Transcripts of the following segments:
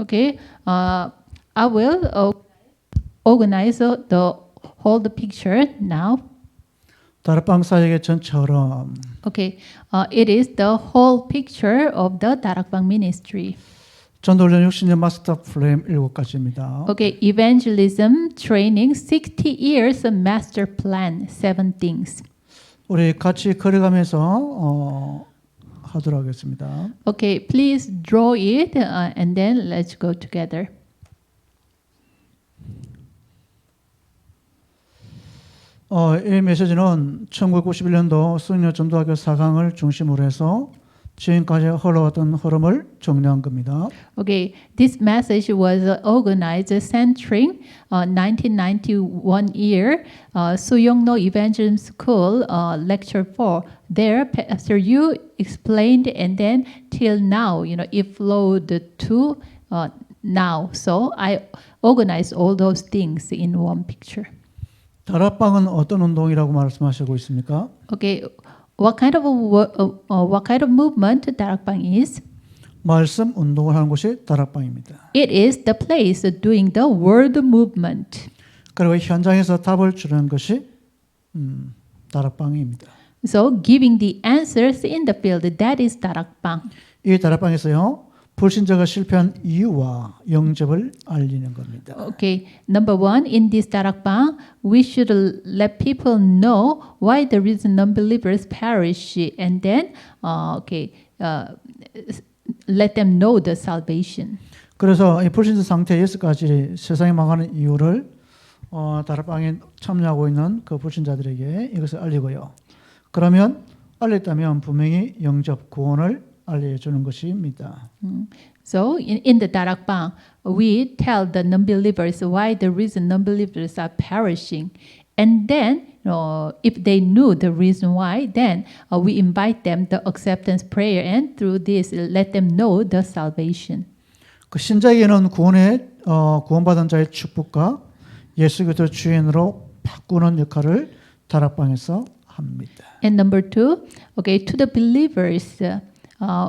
Okay, I will organize the whole picture now. 다락방 사역의 전처럼 Okay, it is the whole picture of the 다락방 ministry. 전도훈련 60년 마스터 플레임 7가지입니다. Okay, evangelism training 60 years master plan 7 things. 우리 같이 걸어가면서 하도록 하겠습니다. Okay, please draw it and then let's go together. 이 메시지는 1991년도 수녀 전도학교 4강을 중심으로 해서 지금까지 흘러왔던 흐름을 정리한 겁니다. Okay, this message was organized centering 1991 year Suyongno Evangelism School lecture 4. There, Pastor Yu explained, and then till now, it flowed to now. So I organized all those things in one picture. 다락방은 어떤 운동이라고 말씀하시고 있습니까? Okay, what kind of movement 다락방 is? 말씀 운동을 하는 곳이 다락방입니다. It is the place doing the word movement. 그리고 현장에서 답을 주는 것이 다락방입니다. So giving the answers in the field, that is 다락방. 이 다락방에서요, 불신자가 실패한 이유와 영접을 알리는 겁니다. Okay, number one, in this 다락방, we should let people know why the reason non-believers perish, and then, let them know the salvation. 그래서 이 불신자 상태 6가지 세상이 망하는 이유를 다락방에 참여하고 있는 그 불신자들에게 이것을 알리고요. 그러면 알렸다면 분명히 영접 구원을 알려주는 것입니다. So in the 다락방, we tell the non-believers why the reason non-believers are perishing, and then if they knew the reason why, then we invite them the acceptance prayer, and through this let them know the salvation. 그 신자에게는 구원받은 자의 축복과 예수 그리스도 주인으로 바꾸는 역할을 다락방에서 합니다. And number two, okay, to the believers,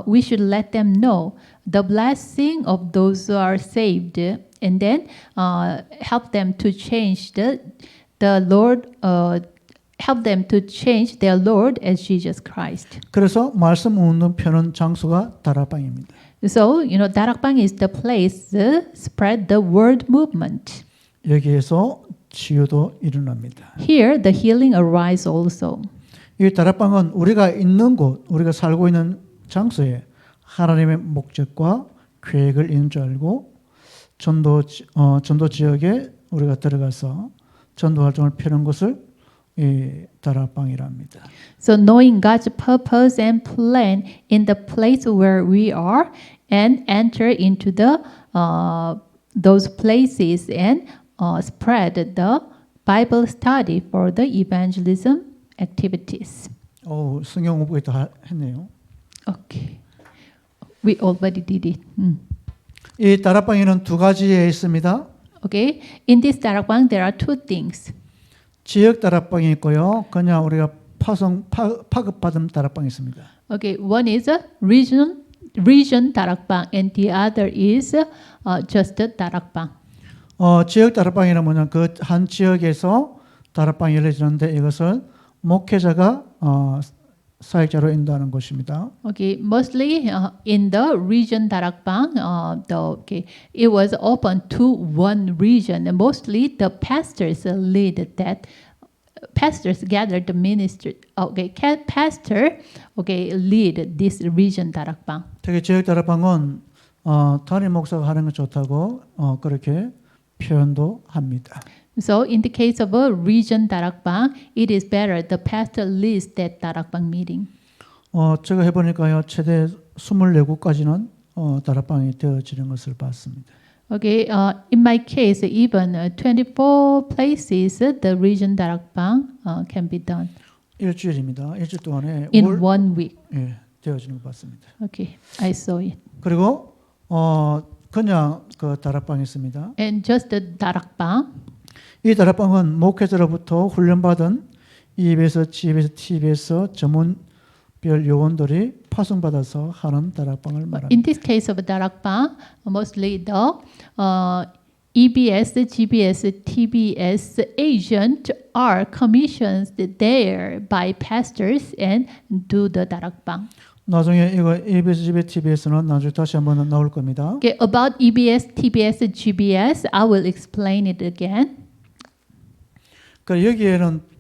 we should let them know the blessing of those who are saved, and then help them to change the Lord, help them to change their Lord as Jesus Christ. 그래서 말씀 운동 펴는 장소가 다락방입니다. So, 다락방 is the place to spread the word movement. 여기에서 치유도 일어납니다. Here, the healing arises also. 이 다락방은 우리가 있는 곳, 우리가 살고 있는 장소에 하나님의 목적과 계획을 있는 줄 알고 전도 지역에 우리가 들어가서 전도 활동을 펴는 것을 이 다락방이랍니다. So knowing God's purpose and plan in the place where we are, and enter into the those places and spread the Bible study for the evangelism activities. 성경 공부 다 했네요. Okay, we already did it. 이 다락방에는 2가지에 있습니다. Okay, in this 다락방 there are two things. 지역 다락방이 있고요. 그냥 우리가 파급받은 다락방이 있습니다. Okay, one is a region 다락방, and the other is just a 다락방. 지역 다락방이란 뭐냐, 그 한 지역에서 다락방이 열려지는데 이것은 목회자가 사역자로 인도하는 곳입니다. Okay, mostly in the region 다락방, it was open to one region, and mostly the pastors lead that. Pastors gathered the ministry. Okay, pastor, lead this region 다락방. 특히 지역 다락방은 담임 목사가 하는 게 좋다고 그렇게 표현도 합니다. So in the case of a region 다락방, it is better the pastor leads that 다락방 meeting. 제가 해보니까요, 최대 24곳까지는 다락방이 되어지는 것을 봤습니다. Okay, in my case, even 24 places the region 다락방 can be done. 일주일입니다. 일주일 동안에 in 1 week. 되어지는 것 봤습니다. Okay, I saw it. 그리고 그냥 그 다락방이 있습니다. And just the 다락방. 이 다락방은 목회자로부터 훈련받은 EBS, GBS, TBS 전문 특별 요원들이 파송받아서 하는 다락방을 말합니다. In this case of darakbang, mostly the EBS, GBS, TBS agent are commissioned there by pastors and do the darakbang. 나중에 이거 EBS, TBS는 나중에 다시 한번 나올 겁니다. Okay, about EBS, TBS, GBS, I will explain it again. 그러니까 여기에는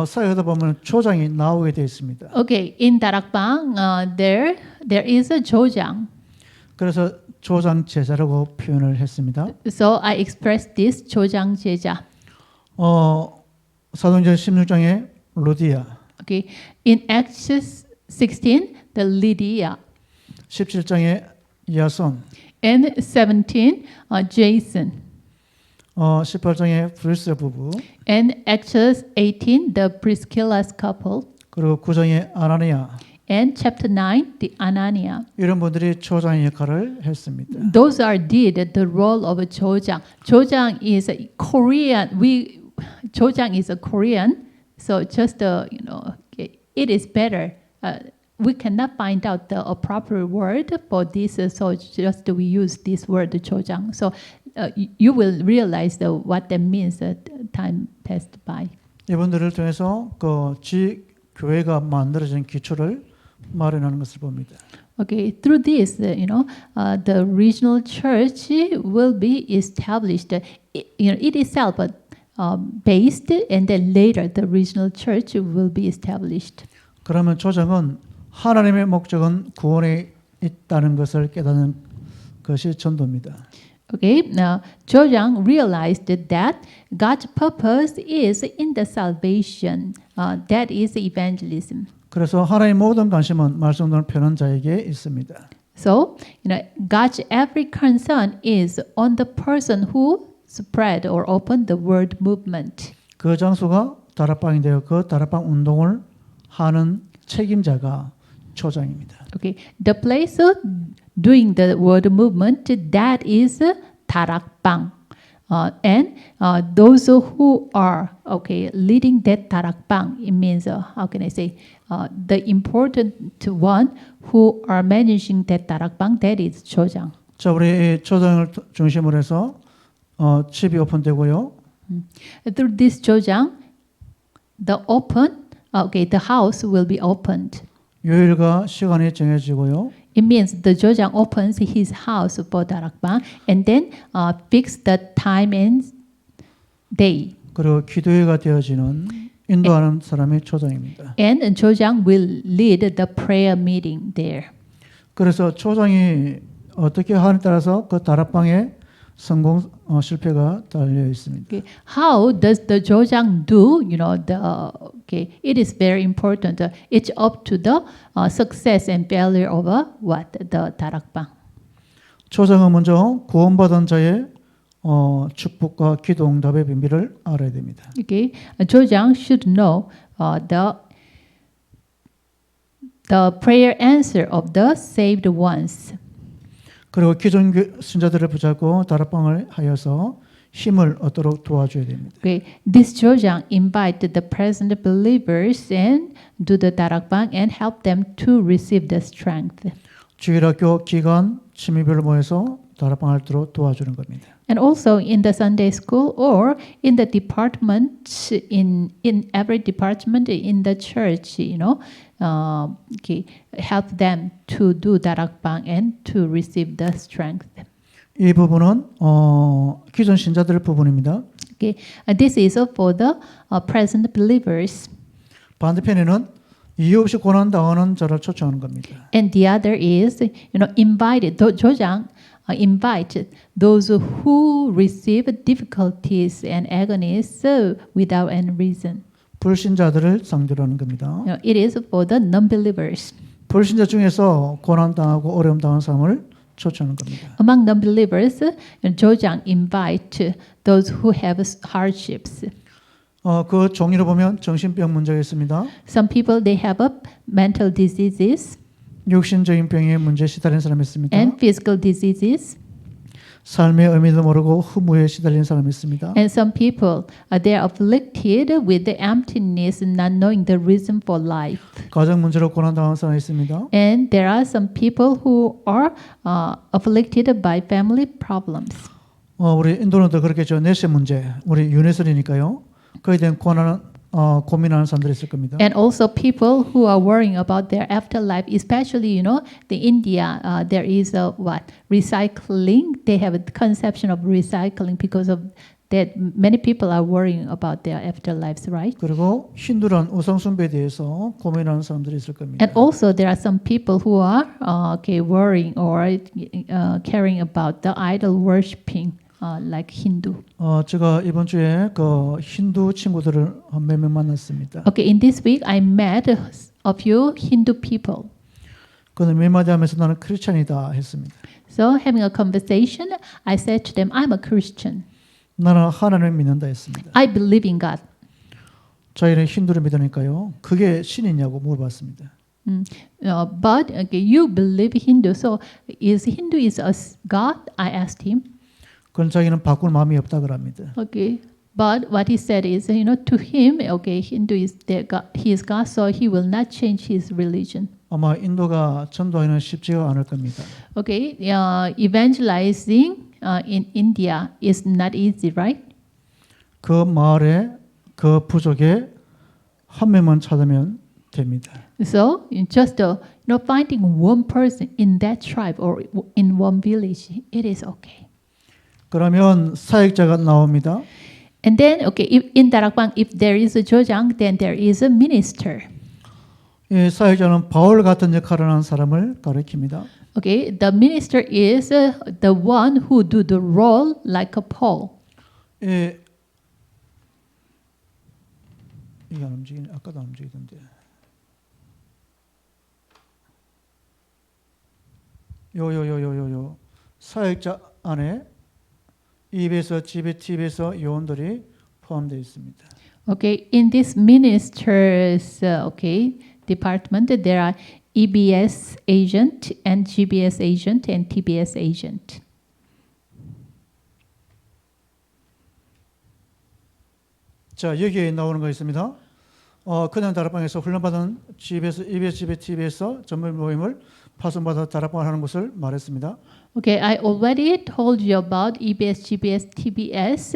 사역하다 보면 조장이 나오게 되어 있습니다. Okay, in darakbang, there is a jojang. 그래서 조장 제자라고 표현을 했습니다. So I expressed this jojang 제자. 사도행전 16장에 루디아, Okay, in Acts 16, the Lydia, 17장에 야손, and 17, Jason, 18장에 브리스 부부, and Acts 18, the Priscilla's couple, 그리고 9장에 아나니아 and chapter 9, the Anania. 이런 분들이 조장의 역할을 했습니다. Those are did the role of a jojang. Jojang is a Korean. Jojang is a Korean. So just it is better. We cannot find out the appropriate word for this, so just we use this word jojang. So you will realize what that means as time passed by. 이분들을 통해서 그 교회가 만들어진 기초를 마련하는 것을 봅니다. Okay, through this, the regional church will be established. It itself based, and then later the regional church will be established. 그러면 조정은 하나님의 목적은 구원에 있다는 것을 깨닫는 것이 전도입니다. Okay, now Jojang realized that God's purpose is in the salvation. That is evangelism. 그래서 하나님의 모든 관심은 말씀을 펴는 자에게 있습니다. So, God's every concern is on the person who spread or opened the word movement. 그 장소가 다락방인데요. 그 다락방 운동을 하는 책임자가 조장입니다. Okay, the place doing the word movement, that is darakbang. And those who are leading that darakbang, it means how can I say the important one who are managing that darakbang, that is 조장. 자, 우리 조장을 중심으로 해서 집이 오픈되고요. Through this 조장, the house will be opened. 요일과 시간이 정해지고요. It means the jojang opens his house for darakbang and then fix the time and day. 그리고 기도회가 되어지는 인도하는 사람이 조장입니다. And jojang will lead the prayer meeting there. 그래서 조장이 어떻게 하느냐에 따라서 그 다락방의 성공 실패가 달려 있습니다. Okay. How does the jojang do? It is very important. It's up to the success and failure of the darakbang. 조장은 먼저 구원받은 자의 축복과 기도 응답의 비밀을 알아야 됩니다. Okay, jojang should know the prayer answer of the saved ones. 그리고 기존 신자들을 붙잡고 다락방을 하여서 힘을 얻도록 도와줘야 됩니다. Okay, this jojang invite the present believers and do the darakbang and help them to receive the strength. 주일학교 기간 취미별로 모여서 다락방을 하도록 도와주는 겁니다. And also in the Sunday school or in the department, in every department in the church, help them to do darakbang and to receive the strength. 이 부분은 기존 신자들 부분입니다. Okay, this is for the present believers. 반대편에는 이유 없이 고난 당하는 자를 초청하는 겁니다. And the other is, invited. jojang invite those who receive difficulties and agonies without any reason. 불신자들을 상대로 하는 겁니다. It is for the non-believers. 불신자 중에서 고난 당하고 어려움 당한 사람을 초청하는 겁니다. Among non-believers, jojang invite those who have hardships. 그 종류로 보면 정신병 문제가 있습니다. Some people they have mental diseases 육신적인 병에 문제 시달리는 사람이 있습니다. and physical diseases. 삶의 의미도 모르고 허무에 시달린 사람이 있습니다. And some people, they are afflicted with the emptiness, not knowing the reason for life. 가정 문제로 고난당한 사람이 있습니다. And there are some people who are afflicted by family problems. 우리 인도는도 그렇겠죠. 내세 문제, 우리 유네설이니까요. 그에 대한 고민하는 사람들이 있을 겁니다. And also people who are worrying about their afterlife, especially, the India, there is a recycling. They have a conception of recycling because of that many people are worrying about their afterlives, right? 그리고 힌두란 우상 숭배에 대해서 고민하는 사람들이 있을 겁니다. And also there are some people who are worrying or caring about the idol worshipping, like Hindu. 제가 이번 주에 그 힌두 친구들을 몇 명 만났습니다. Okay, in this week I met a few Hindu people. 그는 몇 마디 하면서 나는 크리스찬이다 했습니다. So having a conversation, I said to them, I'm a Christian. 나는 하나님을 믿는다 했습니다. I believe in God. 저희는 힌두를 믿으니까요. 그게 신이냐고 물어봤습니다. But you believe Hindu, so Hindu is a God? I asked him. 그건 자기는 바꿀 마음이 없다 그럽니다. Okay, but what he said is, to him, Hindu is their God, he is God, so he will not change his religion. 아마 인도가 전도하기는 쉽지가 않을 겁니다. Okay, evangelizing in India is not easy, right? 그 마을에 그 부족에 한 명만 찾으면 됩니다. So just finding one person in that tribe or in one village, it is okay. 그러면 사역자가 나옵니다. And then, if in Darakbang, if there is a jojang, then there is a minister. 이 사역자는 바울 같은 역할을 하는 사람을 가리킵니다. Okay, the minister is the one who do the role like a Paul. 이게 안 움직이네. 아까도 안 움직이던데. 요 사역자 안에 입에서 집에 팁에서 요원들이 포함되어 있습니다. Okay, in this minister's department, there are EBS agent and GBS agent and TBS agent. 자, 여기에 나오는 거 있습니다. 그냥 다락방에서 훈련받은 GBS, EBS, GBS, TBS 전문 모임을 파송받아 다락방을 하는 것을 말했습니다. Okay, I already told you about EBS, GBS, TBS.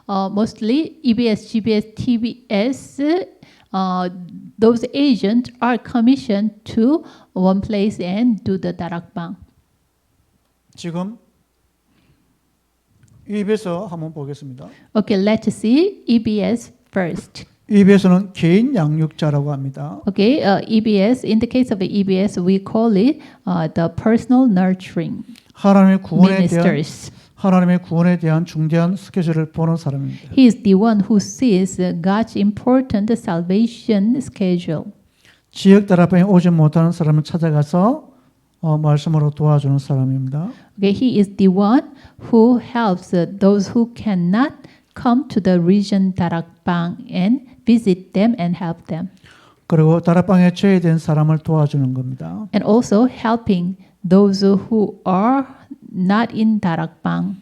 Mostly EBS, GBS, TBS. Those agents are commissioned to one place and do the darakbang. 지금 EBS 한번 보겠습니다. Okay, let's see EBS first. EBS는 개인 양육자라고 합니다. Okay, EBS, in the case of EBS, we call it the personal nurturing 하나님의 구원에 대한 ministers. 하나님의 구원에 대한 중대한 스케줄을 보는 사람입니다. He is the one who sees God's important salvation schedule. 지역 다락방에 오지 못하는 사람을 찾아가서 말씀으로 도와주는 사람입니다. Okay, he is the one who helps those who cannot come to the region darakbang and visit them and help them. 그리고 다락방에 죄된 사람을 도와주는 겁니다. And also helping those who are not in darakbang.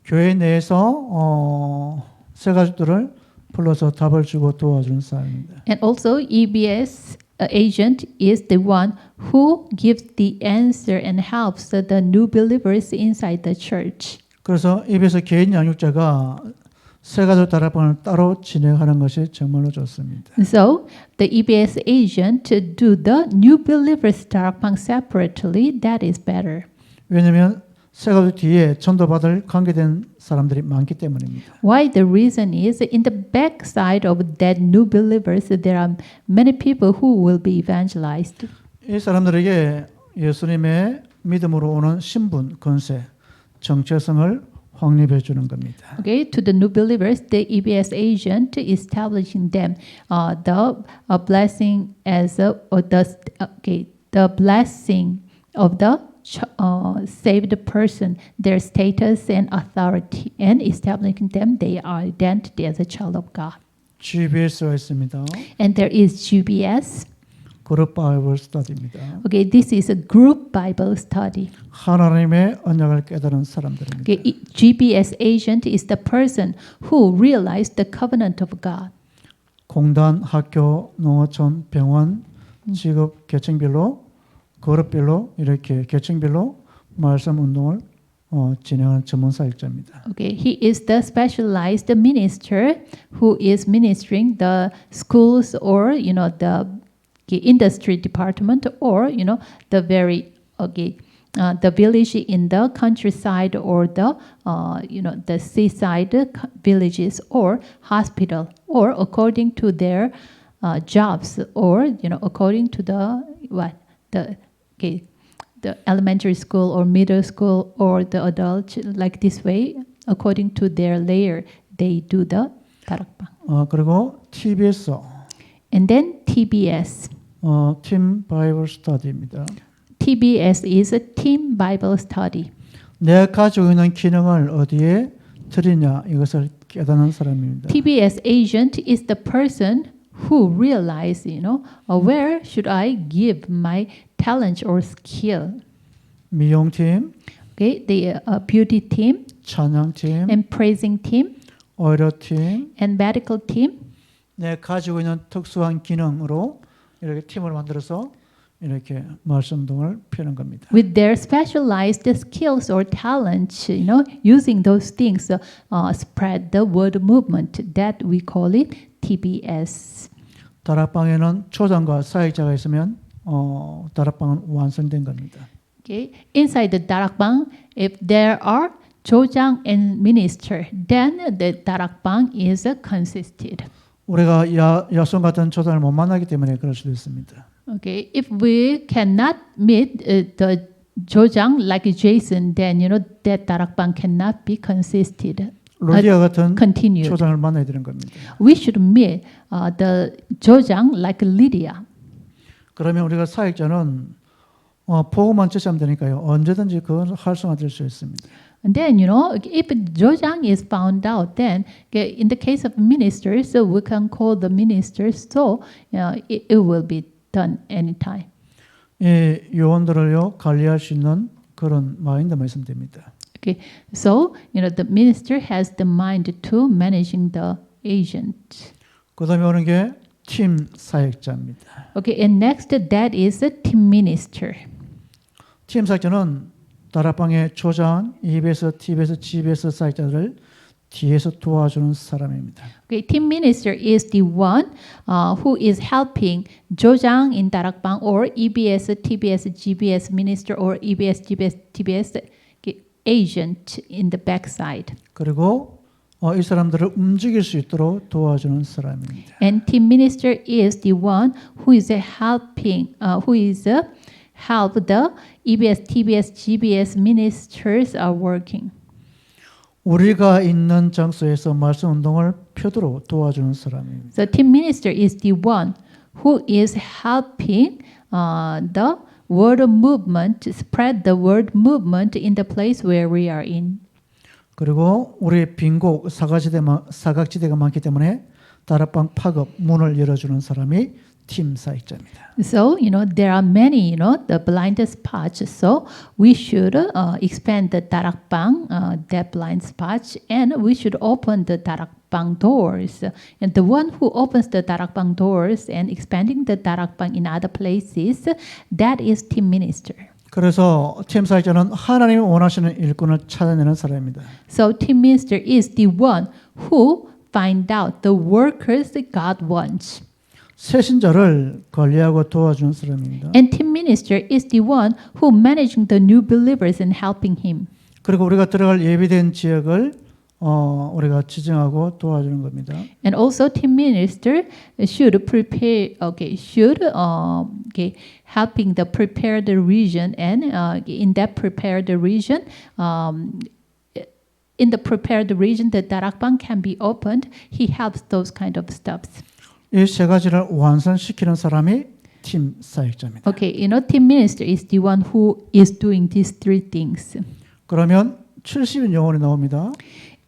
교회 내에서 세 가족들을 불러서 답을 주고 도와주는 사람입니다. And also EBS agent is the one who gives the answer and helps the new believers inside the church. 그래서 입에서 개인 양육자가 세 가족 다락방을 따로 진행하는 것이 정말로 좋습니다. So the EBS agent do the new believers darakbang separately. That is better. 왜냐하면 세 가족 뒤에 전도받을 관계된 사람들이 많기 때문입니다. Why? The reason is in the backside of that new believers, there are many people who will be evangelized. 이 사람들에게 예수님의 믿음으로 오는 신분, 권세, 정체성을 확립해 주는 겁니다. Okay, to the new believers, the EBS agent establishing them the blessing as the blessing of the saved person, their status and authority, and establishing them their identity as a child of God. GBS가 있습니다. And there is GBS. 그룹 바이블 스터디입니다. Okay, this is a group Bible study. 하나님의 언약을 깨달은 사람들입니다. Okay, GBS agent is the person who realized the covenant of God. 공단, 학교, 농어촌, 병원, 직업 계층별로 그룹별로 이렇게 계층별로 말씀 운동을 진행하는 전문 사역자입니다. Okay, he is the specialized minister who is ministering the schools or the industry department or the very the village in the countryside or the seaside villages or hospital or according to their jobs or according to the elementary school or middle school or the adult like this way according to their layer they do the 다락방. 그리고 TBS And then TBS. 팀 바이블 스터디입니다. TBS is a team Bible study. 내가 가지고 있는 기능을 어디에 드리냐 이것을 깨닫는 사람입니다. TBS agent is the person who realize, where should I give my talent or skill? 미용팀, Okay, the beauty team 찬양팀, and praising team 의료팀, and medical team. 내가 가지고 있는 특수한 기능으로 이렇게 팀을 만들어서 이렇게 말씀동을 펴는 겁니다. With their specialized skills or talents, using those things, spread the word movement that we call it TBS. 다락방에는 초장과 사역자가 있으면 다락방은 완성된 겁니다. Okay, inside the darakbang, if there are jojang and minister, then the darakbang is consisted. 우리가 야손 같은 초장을 못 만나기 때문에 그럴 수도 있습니다. Okay, if we cannot meet the jojang like Jason, then that darakbang cannot be consisted. 로디아 같은 continued. 초장을 만나야 되는 겁니다. We should meet the jojang like Lydia. 그러면 우리가 사역자는 보고만 제시하면 되니까요. 언제든지 그건 활성화될 수 있습니다. And then, if jojang is found out, then in the case of ministers, we can call the ministers, so it will be done anytime. 이 요원들을요 관리할 수 있는 그런 마인드만 있으면 됩니다. Okay, so the minister has the mind to managing the agent. 그다음에 오는 게 팀 사역자입니다. Okay, and next that is a team minister. 팀 사역자는 다락방의 초장, EBS, TBS, GBS 사역자들을 뒤에서 도와주는 사람입니다. Okay, team minister is the one who is helping jojang in darakbang or EBS, TBS, GBS minister or EBS, GBS, TBS agent in the backside. 그리고 이 사람들을 움직일 수 있도록 도와주는 사람입니다. And team minister is the one who is helping, help the EBS, TBS, GBS ministers are working. 우리가 있는 장소에서 말씀 운동을 펴도록 도와주는 사람입니다. So team minister is the one who is helping the word movement, spread the word movement in the place where we are in. 그리고 우리 빈곡 사각지대가 많기 때문에 다락방 파급 문을 열어주는 사람이 팀 사역자입니다. So there are many the blind spots. So we should expand the darakbang, that blind spots, and we should open the darakbang doors. And the one who opens the darakbang doors and expanding the darakbang in other places, that is team minister. 그래서 팀 사역자는 하나님이 원하시는 일꾼을 찾아내는 사람입니다. So team minister is the one who find out the workers that God wants. 새신자를 관리하고 도와주는 사람입니다. And team minister is the one who managing the new believers and helping him. 그리고 우리가 들어갈 예비된 지역을 우리가 지정하고 도와주는 겁니다. And also team minister should prepare, helping the prepare the region and in that prepare the region, in the prepared region the darakbang can be opened. He helps those kind of stuffs. 이 세 가지를 완성시키는 사람이 팀 사역자입니다. Okay, team minister is the one who is doing these three things. 그러면 70인 영혼이 나옵니다.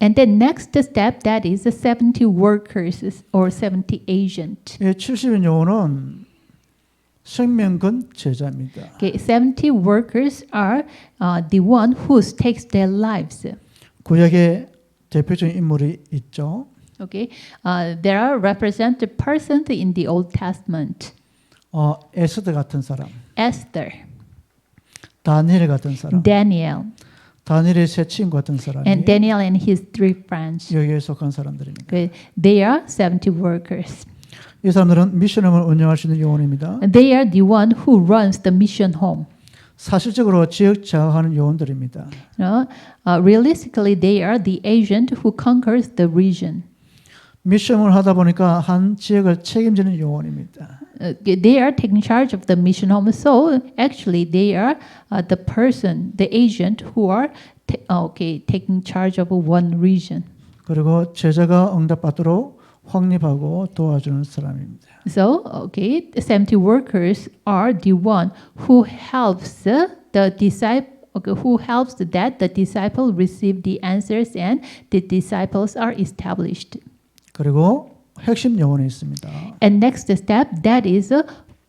And the next step that is the 70 workers or 70 agent. 이 70인 영혼은 생명건 제자입니다. Okay, 70 workers are the one who takes their lives. 구약에 대표적인 인물이 있죠. Okay, there are represented persons in the Old Testament. 에스더 같은 사람, Esther, 다니엘 같은 사람, Daniel, 다니엘의 세 친구 같은 사람이 and Daniel and his 3 friends. 여기에 속한 사람들입니다. Okay, they are 70 workers. 이 사람들은 미션홈을 운영할 수 있는 요원입니다. And they are the one who runs the mission home. 사실적으로 지역 장악하는 요원들입니다. Realistically, they are the agent who conquers the region. 미션을 하다 보니까 한 지역을 책임지는 요원입니다. They are taking charge of the mission home. So actually, they are the person, the agent who are taking charge of one region. 그리고 제자가 응답받도록 확립하고 도와주는 사람입니다. So, 70 workers are the one who helps the disciple. Who helps that the disciple receive the answers and the disciples are established. 그리고 핵심 요원이 있습니다. And next step, that is a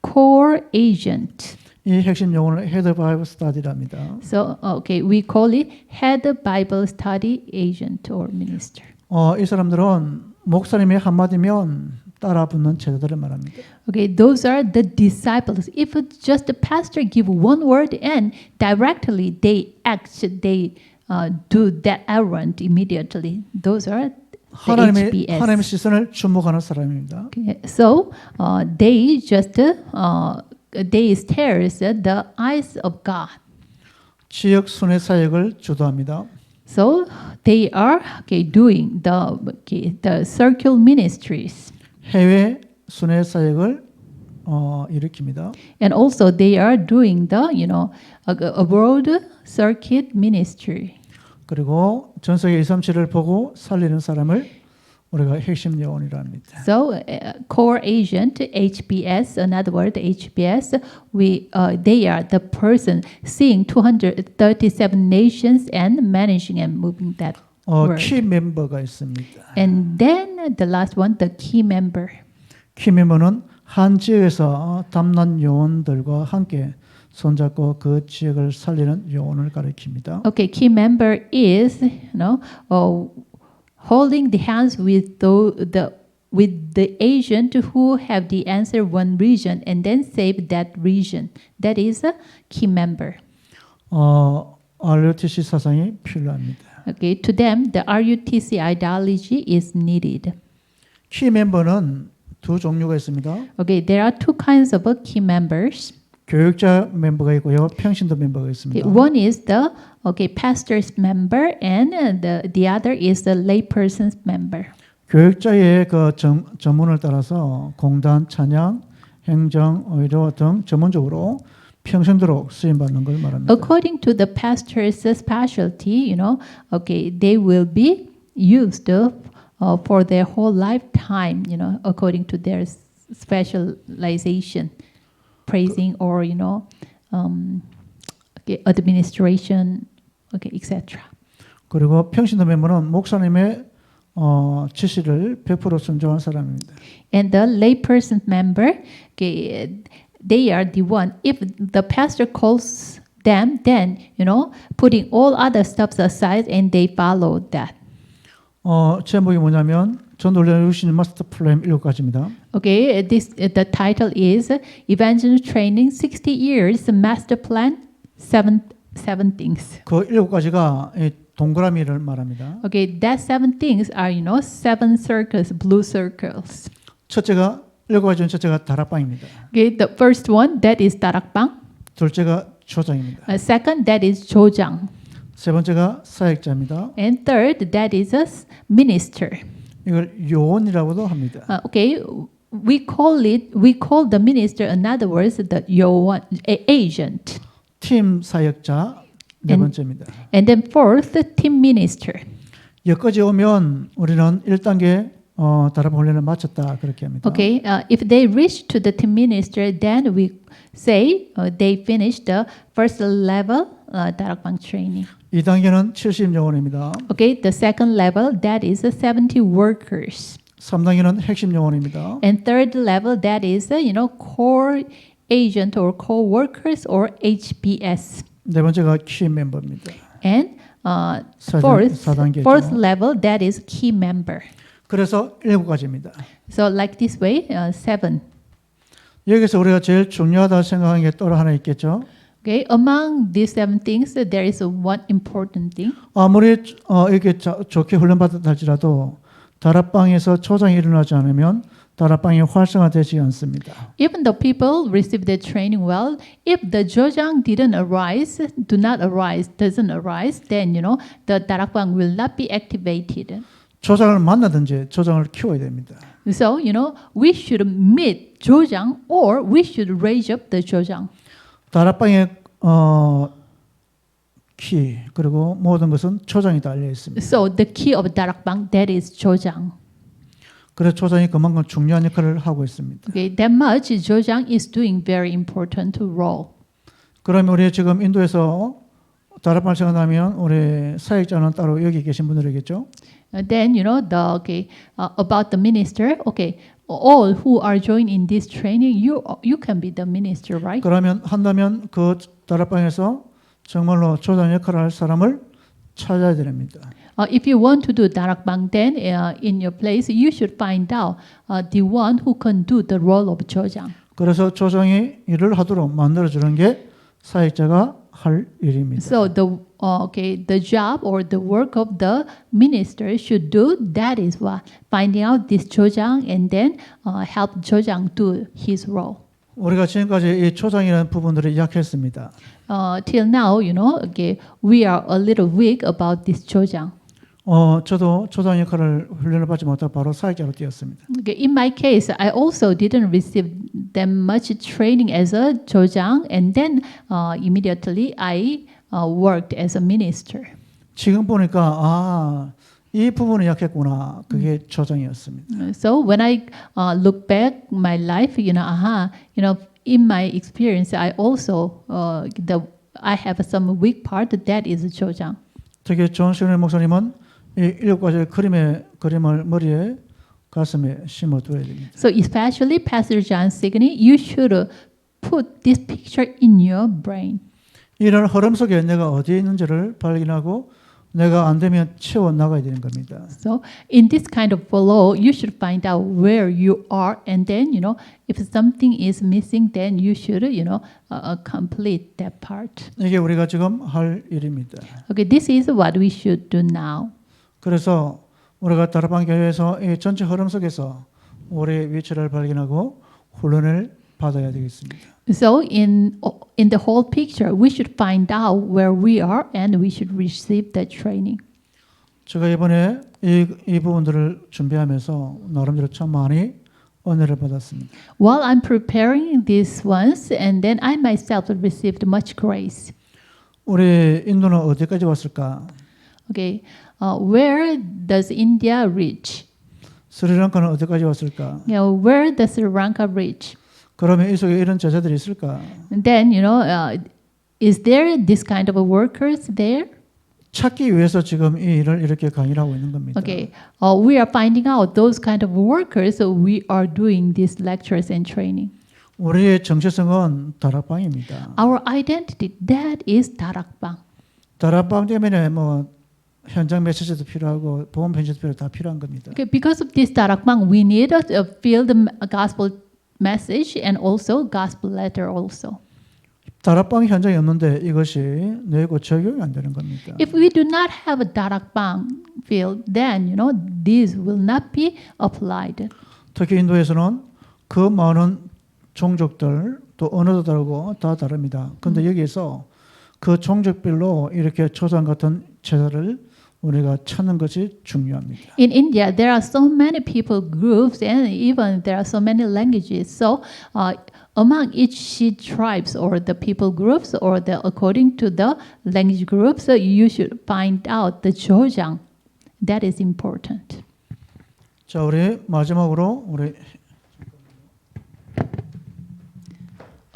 core agent. 이 핵심 요원을 헤드 바이블 스터디랍니다. So, we call it head Bible study agent or minister. 이 사람들은 목사님의 한마디면 따라 붙는 제자들을 말합니다. Okay, those are the disciples. If it's just the pastor give one word and directly they act, they do that errand immediately. Those are the HBS. 하나님의 시선을 주목하는 사람입니다. Okay, so they just they stares at the eyes of God. 지역 순회 사역을 주도합니다. So they are doing the circle ministries. 해외 순회 사역을 일으킵니다. And also they are doing the abroad circuit ministry. 그리고 전 세계 237을 보고 살리는 사람을 우리가 핵심 요원이라 합니다. So core agent HBS, another word HBS, they are the person seeing 237 nations and managing and moving that work. 키 멤버가 있습니다. And then the last one, the key member. 키 멤버는 한 지역에서 담난 요원들과 함께 손잡고 그 지역을 살리는 요원을 가리킵니다. Okay, key member is holding the hands with the agent who have the answer one region and then save that region. That is a key member. RUTC 사상이 필요합니다. Okay, to them the RUTC ideology is needed. 키 멤버는 두 종류가 있습니다. Okay, there are 2 kinds of key members. 교육자 멤버가 있고요, 평신도 멤버가 있습니다. Okay, one is the pastor's member and the other is the layperson's member. 교육자의 그 전문을 따라서 공단, 찬양, 행정, 의료 등 전문적으로 평생도록 쓰임 받는 걸 말합니다. According to the pastor's specialty, they will be used for their whole lifetime, according to their specialization, praising or administration, etc. 그리고 평신도 멤버는 목사님의 지시를 100% 순종한 사람입니다. And the layperson member, they are the one. If the pastor calls them, then putting all other stuff aside and they follow that. 제목이 뭐냐면 전도훈련 유신 마스터 플랜 7가지입니다. Okay, the title is Evangelism Training 60 Years Master Plan 7 things. 그 7가지가 동그라미를 말합니다. Okay, that 7 things are 7 circles, blue circles. 첫째가 7가지 중 첫째가 다락방입니다. Okay, the first one that is 다락방. 둘째가 조장입니다. Second that is 조장. 세 번째가 사역자입니다. And third that is a minister. 이걸 요원이라고도 합니다. Okay, we call the minister, in other words, the agent. 팀 사역자 네 번째입니다. And then fourth, team minister. 여기까지 오면 우리는 1단계 다락방 훈련을 마쳤다 그렇게 합니다. Okay, if they reach to the team minister, then we say they finished the first level 다락방 training. 2단계는 70 요원입니다. Okay, the second level that is 70 workers. 3단계는 핵심 요원입니다. And third level that is core agent or co-workers or HBS. 네 번째가 key member입니다. And 사단계죠. fourth level, that is key member. 그래서 7가지입니다. So like this way, 7. 여기서 우리가 제일 중요하다 생각하는 게 또 하나 있겠죠. Okay, among these 7 things, there is one important thing. 아무리 이렇게 좋게 훈련받았다 할지라도 다락방에서 초장이 일어나지 않으면 다락방이 활성화되지 않습니다. Even the people receive the training well, if the jojang doesn't arise, then the darakbang will not be activated. 초장을 만나든지 초장을 키워야 됩니다. So we should meet jojang or we should raise up the jojang. 다락방의 키 그리고 모든 것은 초장이 달려 있습니다. So the key of darakbang, that is jojang. 그래서 초장이 그만큼 중요한 역할을 하고 있습니다. Okay, that much jojang is doing very important role. 그러면 우리 지금 인도에서 다락방 생각하면 우리 사역자는 따로 여기 계신 분들이겠죠. Then about the minister. Okay, all who are joined in this training, you can be the minister, right? 그러면 한다면 그 다락방에서 정말로 초장 역할을 할 사람을 찾아야 됩니다. If you want to do darakbang, then in your place, you should find out the one who can do the role of jojang. 그래서 초장이 일을 하도록 만들어 주는 게 사역자가 할 일입니다. So the job or the work of the minister should do, that is what, finding out this jojang and then help jojang do his role. 우리가 지금까지 이 초장이라는 부분들을 약했습니다. Till now, we are a little weak about this jojang. 저도 초장 역할을 훈련을 받지 못하고 바로 사역자로 뛰었습니다. Okay, in my case, I also didn't receive that much training as a jojang, and then immediately I worked as a minister. 지금 보니까 이 부분이 약했구나. 그게 초장이었습니다. So when I look back my life, in my experience, I also I have some weak part that is jojang. 특히 존 시그널 목사님은 이 7가지 그림을 머리에 가슴에 심어둬야 됩니다. So especially Pastor John Signey, you should put this picture in your brain. 이런 흐름 속에 내가 어디에 있는지를 발견하고 내가 안 되면 채워 나가야 되는 겁니다. So in this kind of flow, you should find out where you are, and then if something is missing, then you should complete that part. 이게 우리가 지금 할 일입니다. Okay, this is what we should do now. 그래서 우리가 다락방 교회에서 이 전체 흐름 속에서 우리의 위치를 발견하고 훈련을 받아야 되겠습니다. So in the whole picture, we should find out where we are, and we should receive the training. 제가 이번에 이 부분들을 준비하면서 나름대로 참 많이 은혜를 받았습니다. While I'm preparing these ones, and then I myself received much grace. 우리 인도는 어디까지 왔을까? Okay, where does India reach? 스리랑카는 어디까지 왔을까? Where does Sri Lanka reach? 그러면 이 속에 이런 제자들이 있을까? And then is there this kind of workers there? 찾기 위해서 지금 이 일을 이렇게 강의를 하고 있는 겁니다. Okay, we are finding out those kind of workers, so we are doing these lectures and training. 우리의 정체성은 다락방입니다. Our identity, that is darakbang. 다락방 때문에 현장 메시지도 필요하고 보험 편지도 다 필요한 겁니다. Okay, because of this darakbang, we need a field gospel message and also gospel letter also. 다락방 현장이 없는데 이것이 내고 적용이 안 되는 겁니다. If we do not have a darakbang field, then these will not be applied. 특히 인도에서는 그 많은 종족들 또 언어도 다르고 다 다릅니다. 그런데 여기에서 그 종족별로 이렇게 초장 같은 제자를 우리가 찾는 것이 중요합니다. In India, there are so many people groups, and even there are so many languages. So, among each tribes or the people groups or according to the language groups, you should find out the jojang. That is important. 자, 우리 마지막으로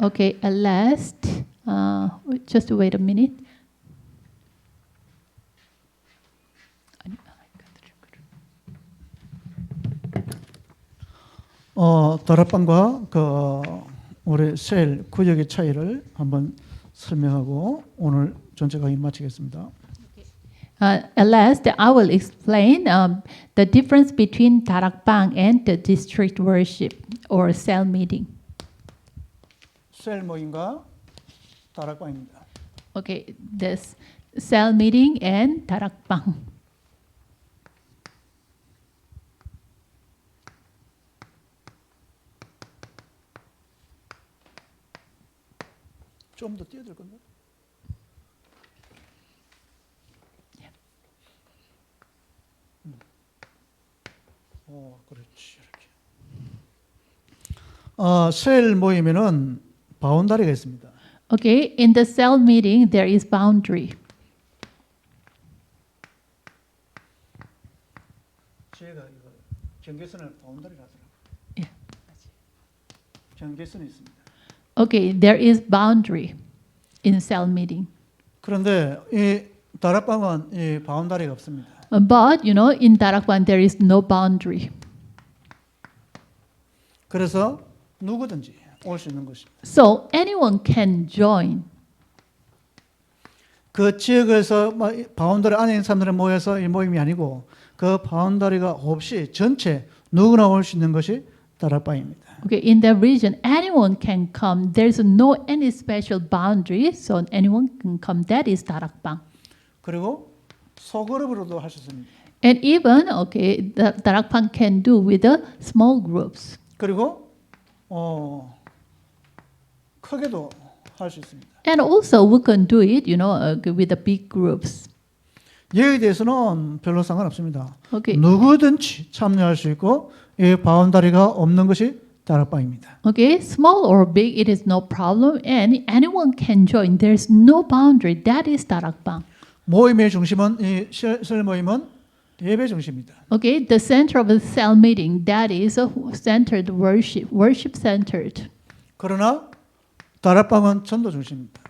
Okay, at last, just wait a minute. 다락방과 우리 셀 구역의 차이를 한번 설명하고 오늘 전체 강의 마치겠습니다. At last, I will explain the difference between Darakbang and the district worship or cell meeting. 셀 모임과 다락방입니다. Okay, this cell meeting and Darakbang. 좀 더 뛰어들 건데. 그렇지 이렇게. 셀 모임에는 바운다리가 있습니다. Okay, in the cell meeting, there is boundary. 제가 이거 경계선을 바운다리라 하더라고요. 예. 경계선이 있습니다. Okay, there is boundary in cell meeting. 그런데 이 다락방은 이 바운다리가 없습니다. But, you know, in Darakbang, there is no boundary. 그래서 누구든지 올 수 있는 것입니다. So anyone can join. 그 지역에서 바운다리 안에 있는 사람들이 모여서 이 모임이 아니고 그 바운다리가 없이 전체 누구나 올 수 있는 것이 다락방입니다. Okay, in that region, anyone can come. There's no any special boundary, so anyone can come. That is Darakbang. 그리고 소그룹으로도 할 수 있습니다. And even, okay, the Darakbang can do with the small groups. 그리고 크게도 할 수 있습니다. And also we can do it, you know, with the big groups. 여기에 대해서는 별로 상관없습니다. Okay. 누구든지 참여할 수 있고 이 바운다리가 없는 것이 다락방입니다. Okay, small or big, it is no problem, and anyone can join. There's no boundary. That is Darakbang. 모임의 중심은 이 셀 모임은 예배 중심입니다. Okay, the center of the cell meeting, that is a centered worship centered. 그러나 다락방은 전도 중심입니다.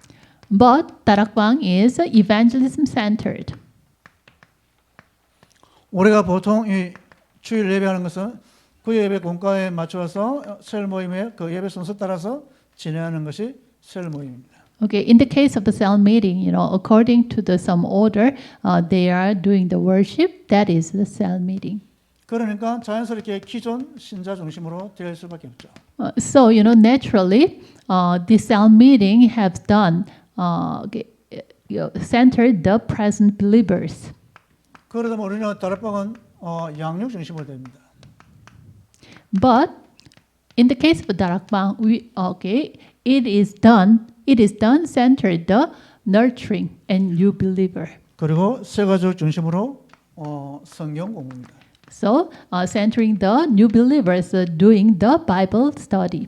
But Darakbang is evangelism centered. 우리가 보통 이 주일 예배하는 것은 그 예배 공과에 맞춰서 셀 모임의 그 예배 순서 따라서 진행하는 것이 셀 모임입니다. Okay, in the case of the cell meeting, you know, according to the some order, they are doing the worship. That is the cell meeting. 그러니까 자연스럽게 기존 신자 중심으로 될 수밖에 없죠. So you know, naturally, the cell meeting have done centered the present believers. 그러다 보면 우리는 다락방은 양육 중심으로 됩니다. But in the case of Darakbang, it is done centered the nurturing and new believer. 그리고 세가족 중심으로 성경 공부입니다. So centering the new believers, doing the Bible study.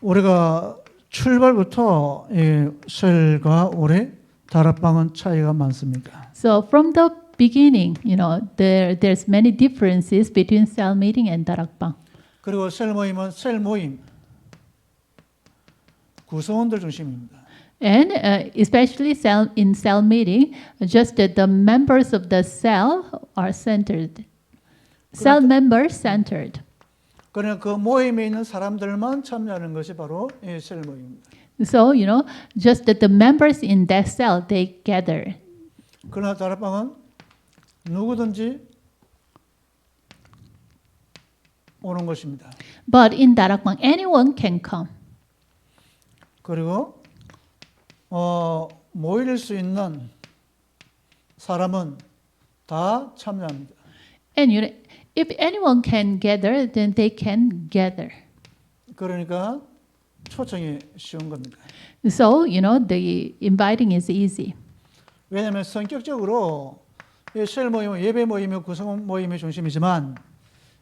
우리가 출발부터 이 셀과 우리 다락방은 차이가 많습니다. So from the beginning, you know, there's many differences between cell meeting and Darakbang. 그리고 셀 모임은 셀 모임 구성원들 중심입니다. And especially in cell meeting, just that the members of the cell are centered. Cell members centered. 그러나 그 모임에 있는 사람들만 참여하는 것이 바로 이 셀 모임입니다. So, you know, just that the members in that cell, they gather. 그러나 다락방은 누구든지 오는 것입니다. But in Darakbang, anyone can come. 그리고 모일 수 있는 사람은 다 참여합니다. And you know, if anyone can gather, then they can gather. 그러니까 초청이 쉬운 겁니다. So, you know, the inviting is easy. 왜냐하면 성격적으로 이 셀 모임은 예배 모임이 구성 모임의 중심이지만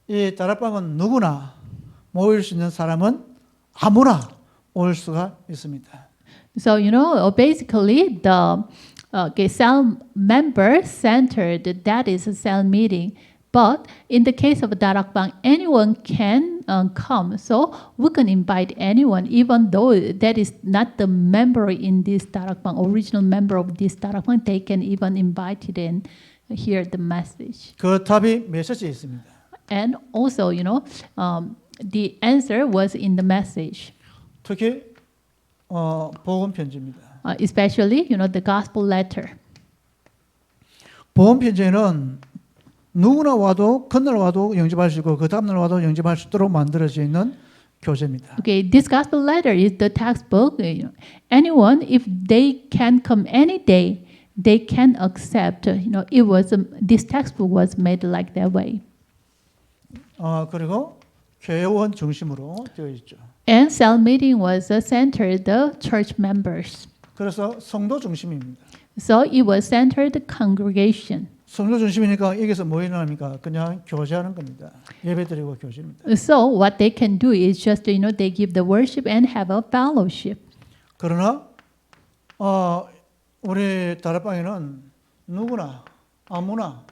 이 다락방은 누구나 모일 수 있는 사람은 아무나 올 수가 있습니다. So, you know, basically the cell member centered, that is a cell meeting. But in the case of Darakbang, anyone can come. So we can invite anyone, even though that is not the member in this Darakbang, original member of this Darakbang, they can even invite it and hear the message. 그 답이 메시지에 있습니다. And also, the answer was in the message, 특히 복음 편지입니다. especially, the gospel letter. 복음 편지에는 누구나 와도 컨날 와도 영접할 수 있고 그 다음날 와도 영접할 수 있도록 만들어져 있는 교재입니다. Okay, this gospel letter is the textbook. Anyone, if they can come any day, they can accept. This textbook was made like that way. 그리고 교회원 중심으로 되어 있죠. And cell meeting was centered the church members. 그래서 성도 중심입니다. So it was centered the congregation. 성도 중심이니까 여기서 뭐 일어납니까? 그냥 교제하는 겁니다. 예배드리고 교제입니다. So what they can do is just they give the worship and have a fellowship. 그러나 우리 다락방에는 누구나 아무나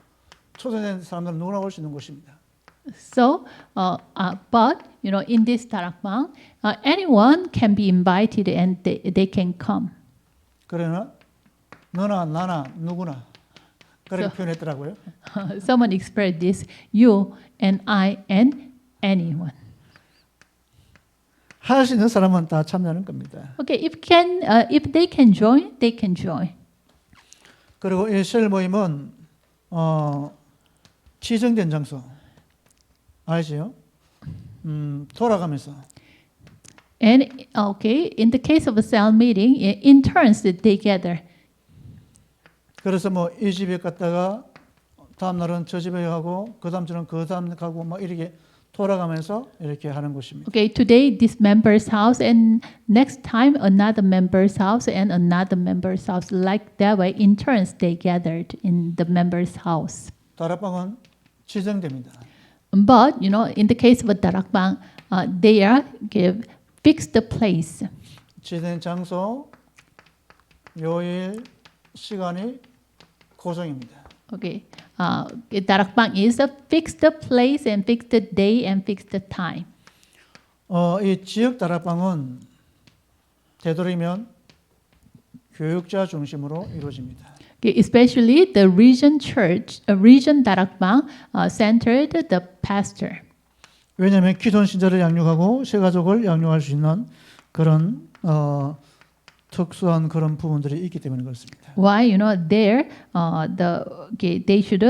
초대된 사람들은 누구나 올 수 있는 곳입니다. So, but in this darakbang, anyone can be invited and they can come. 그러나 너나 나나 누구나 그렇게 표현했더라고요. Someone expressed this: you and I and anyone. 할 수 있는 사람은 다 참여하는 겁니다. Okay, if they can join, they can join. 그리고 이 셀 모임은 지정된 장소 알지요? 돌아가면서. And okay, in the case of a cell meeting, in turns they gather. 그래서 뭐 이 집에 갔다가 다음 날은 저 집에 가고 그 다음 주는 그 다음 가고 막 이렇게 돌아가면서 이렇게 하는 곳입니다. Okay, today this member's house and next time another member's house and another member's house. Like that way, in turns they gathered in the member's house. 다락방은 지정됩니다. But in the case of a darakbang, they are fixed the place. 지정된 장소, 요일, 시간이 고정입니다. Okay, darakbang is a fixed place and fixed day and fixed time. 이 지역 다락방은 되도록이면 교육자 중심으로 이루어집니다. Okay, especially the region church, region darakbang centered the pastor. 왜냐하면 기존 신자를 양육하고 새 가족을 양육할 수 있는 그런 특수한 그런 부분들이 있기 때문에 그렇습니다. Why there they should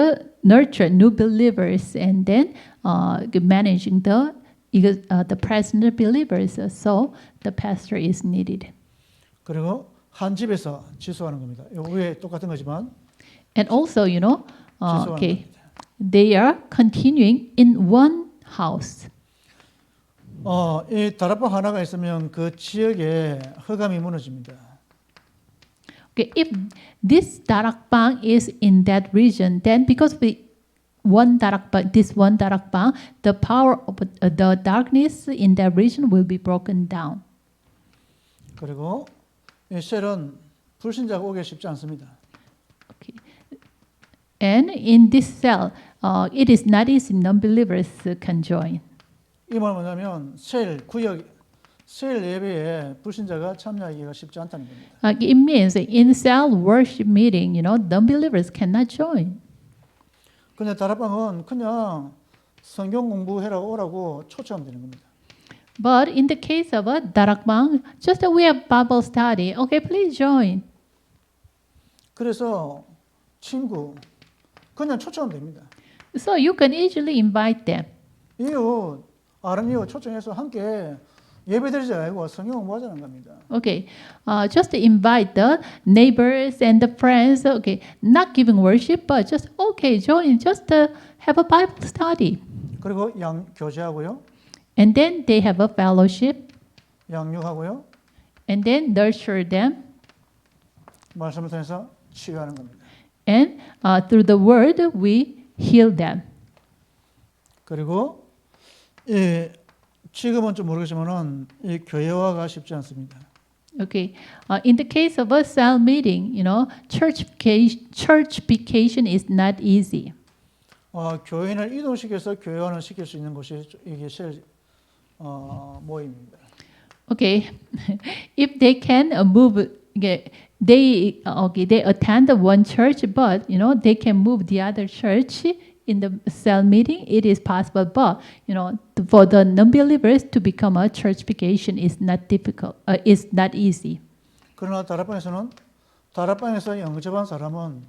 nurture new believers and then managing the present believers. So the pastor is needed. 그리고 한 집에서 지속하는 겁니다. 위에 똑같은 거지만 And also 지속하는 okay, 겁니다. they are continuing in one house. 이 다락방 하나가 있으면 그 지역에 흑암이 무너집니다. Okay, if this darakbang is in that region, then because of this one darakbang, the power of the darkness in that region will be broken down. 그리고 이 셀은 불신자가 오기 쉽지 않습니다. Okay. And in this cell, it is not easy non-believers can join. 이 말은 뭐냐면 셀 구역 셀 예배에 불신자가 참여하기가 쉽지 않다는 겁니다. It means in cell worship meeting, non-believers cannot join. 근데 다락방은 그냥 성경 공부해라고 오라고 초청하면 되는 겁니다. But in the case of a darakbang, just we have Bible study. Okay, please join. 그래서 친구 그냥 초청하면 됩니다. So you can easily invite them. 이웃 아는 이웃 초청해서 함께 예배드리지 말고 성경 공부하자는 겁니다. Okay, just invite the neighbors and the friends. Okay, not giving worship, but just join. Just have a Bible study, 그리고 교제하고요, and then they have a fellowship, 양육하고요, and then nurture them, 말씀을 통해서 치유하는 겁니다. and through the word we heal them. 그리고 지금은 좀 모르겠지만은 이 교회화가 쉽지 않습니다. Okay, in the case of a cell meeting, churchification is not easy. 교인을 이동시켜서 교회화는 시킬 수 있는 곳이 이게 셀 모임입니다. Okay, if they can move, they attend one church, but they can move the other church in the cell meeting, it is possible, but for the non-believers to become a churchification is not difficult. Is not easy. 그러나 다락방에서 영접한 사람은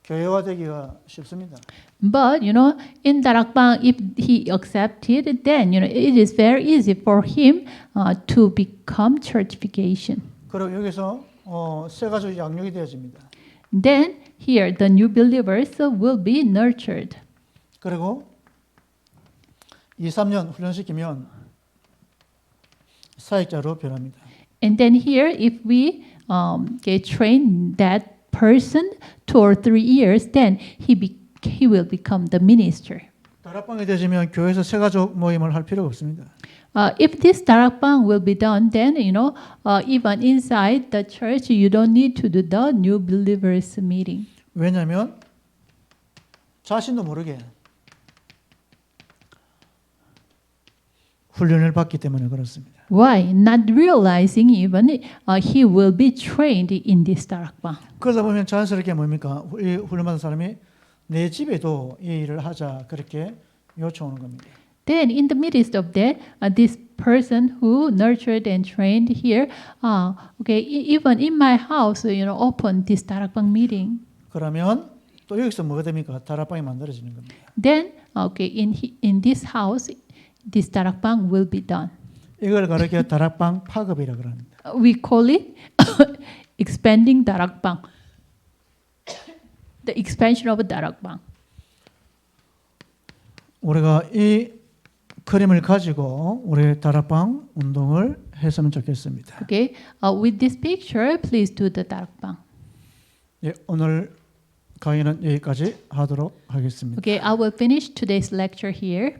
교회화 되기가 쉽습니다. But in Darakbang, if he accepted, then it is very easy for him to become churchification. 그리고 여기서 새 가족 양육이 되어집니다. Then here the new believers will be nurtured. 그리고 2, 3년 훈련시키면 사역자로 변합니다. And then here, if we train that person 2 or 3 years, then he will become the minister. 다락방이 되어지면 교회에서 새 가족 모임을 할 필요가 없습니다. If this darakbang will be done, then even inside the church, you don't need to do the new believers meeting. 왜냐하면 자신도 모르게 훈련을 받기 때문에 그렇습니다. Why? Not realizing even he will be trained in this darakbang. 그러다 보면 자연스럽게 뭡니까? 이 훈련받은 사람이 내 집에도 이 일을 하자 그렇게 요청하는 겁니다. Then in the midst of that, this person who nurtured and trained here, even in my house, open this darakbang meeting. 그러면 또 여기서 뭐가 됩니까? 다락방이 만들어지는 겁니다. Then, in this house, this darakbang will be done. 이걸 가르쳐 다락방 파급이라 그럽니다. We call it expanding darakbang. The expansion of darakbang. 우리가 이 그림을 가지고 우리 다락방 운동을 했으면 좋겠습니다. Okay, with this picture, please do the darakbang. 예, 오늘 강의는 여기까지 하도록 하겠습니다. Okay, I will finish today's lecture here.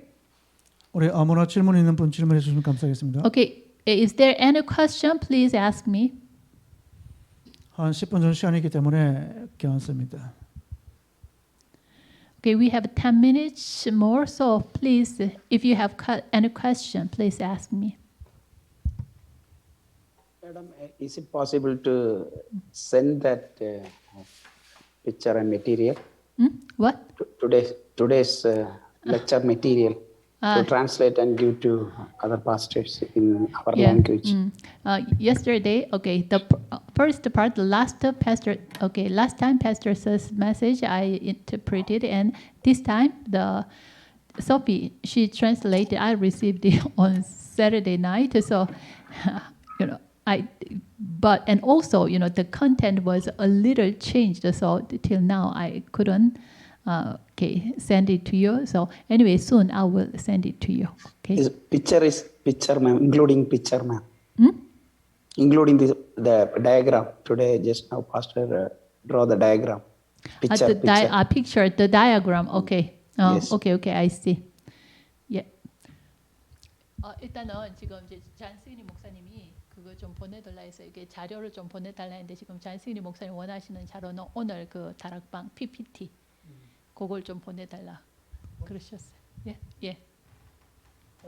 우리 아무나 질문 있는 분 질문해 주시면 감사하겠습니다. Okay, is there any question? Please ask me. 한 10분 정도 시간이기 때문에 괜찮습니다. Okay, we have 10 minutes more, so please, if you have any question, please ask me. Madam, is it possible to send that picture and material? What? Today's lecture material to translate and give to other pastors in our language. Yesterday, the first part, last time Pastor says message I interpreted, and this time Sophie, she translated. I received it on Saturday night, so and also the content was a little changed, so till now I couldn't send it to you. So anyway, soon I will send it to you. Okay. Is picture, ma'am, including picture, ma'am. Including the diagram. Today, just now, Pastor draw the diagram. Picture. Picture, the diagram. Okay. Yes. Okay, I see. Yeah. 일단은 지금 이제 잔스기니 목사님이 그거 좀 보내달라 해서 이게 자료를 좀 보내달라 했는데 지금 잔스기니 목사님 원하시는 자료는 오늘 그 다락방 PPT 그걸 좀 보내달라 그러셨어요. 예.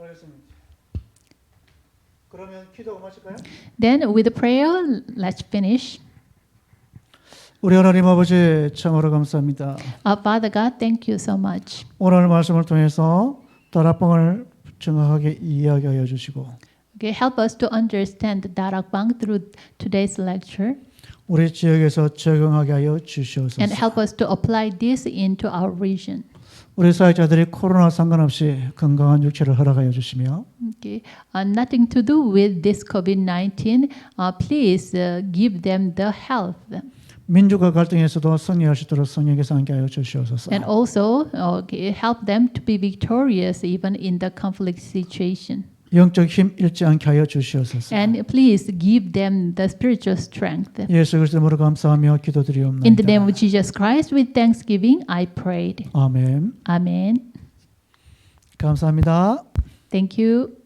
알겠습니다. 그러면 기도 마칠까요? Then with prayer, let's finish. 우리 하나님 아버지 참으로 감사합니다. Father God, thank you so much. 오늘 말씀을 통해서 다락방을 정확하게 이해하게 해 주시고 Okay, help us to understand Darakbang through today's lecture. 우리 지역에서 적용하게 하여 주시옵소서. And help us to apply this into our region. 우리 사역자들이 코로나 상관없이 건강한 육체를 허락하여 주시며 Okay, nothing to do with this COVID-19. Please give them the health. 민족과 갈등에서도 승리할 수 있도록 성령께서 함께 하여 주시옵소서. And also help them to be victorious even in the conflict situation. 영적 힘 잃지 않게 하여 주시옵소서. And please give them the spiritual strength. 예수 그리스도로 감사하며 기도드리옵나이다. In the name of Jesus Christ, with thanksgiving, I prayed. 아멘. Amen. 감사합니다. Thank you.